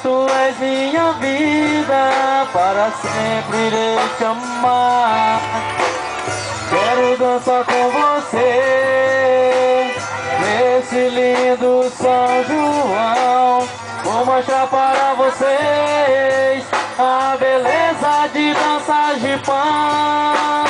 tu és minha vida, para sempre irei te amar. Quero dançar com você nesse lindo São João. Vou mostrar para vocês a beleza de dançar de pão.